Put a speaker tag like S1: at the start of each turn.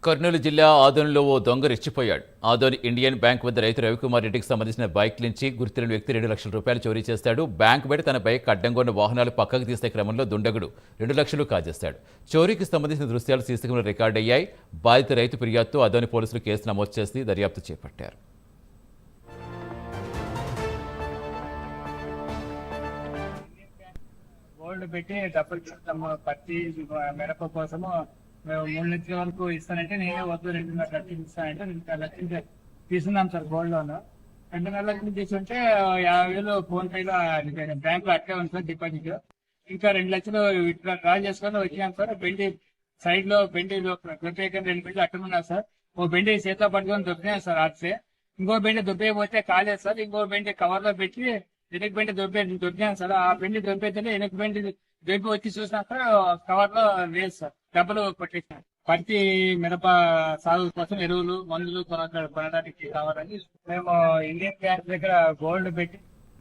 S1: కర్నూలు జిల్లా ఆదోనిలో ఓ దొంగ రెచ్చిపోయాడు. ఆదోని ఇండియన్ బ్యాంక్ వద్ద రైతు రవికుమార్ రెడ్డికి సంబంధించిన బైక్ నుంచి గుర్తులేని వ్యక్తి 2 లక్షల రూపాయలు చోరీ చేస్తాడు. బ్యాంక్ బయట తన బైక్ అడ్డంగా ఉన్న వాహనాలు పక్కకు తీసే క్రమంలో దుండగుడు 2 లక్షలు కాజేస్తాడు. చోరీకి సంబంధించిన దృశ్యాలు సీసీ కెమెరాలో రికార్డయ్యాయి. బాధిత రైతు ఫిర్యాదుతో ఆదోని పోలీసులు కేసు నమోదు చేసి దర్యాప్తు చేపట్టారు.
S2: గోల్డ్ పెట్టి డబ్బులు ఇస్తాము, పత్తి మిరప కోసము మేము 3 లక్షల వరకు ఇస్తానంటే నేనే వద్దు 2.5 లక్షలు ఇస్తానంటే 2.5 లక్షలు తీసుకున్నాం సార్ గోల్డ్ లోన్. 2.5 లక్షలు తీసుకుంటే 50,000 ఫోన్ పేలో బ్యాంక్ లో అట్లే ఉంది సార్ డిపాజిట్. ఇంకా 2 లక్షలు ఇట్లా డ్రా చేసుకొని వచ్చినాం సార్. బెండి సైడ్ లో బెండి దొబ్బేక 2 బెండ్లు అట్టుకున్నారు సార్. ఓ బెండి చేతిలో పట్టుకొని దొబ్బినాయి సార్ ఆడితే. ఇంకో బెండి దొబ్బేయకపోతే కాలేదు సార్. ఇంకో బెండి కవర్ లో పెట్టి వెనక బెండి దొబ్బినాను సార్. ఆ బెండి దొబ్బైతేనే వెనక బెండి దొబ్బి వచ్చి చూసినాక కవర్ లో లేదు సార్, డబ్బులు కొట్టేసినారు. పత్తి మిరప సాగు కోసం ఎరువులు మందులు కొనడానికి కావాలని మేము ఇండియన్ బ్యాంక్ దగ్గర గోల్డ్ పెట్టి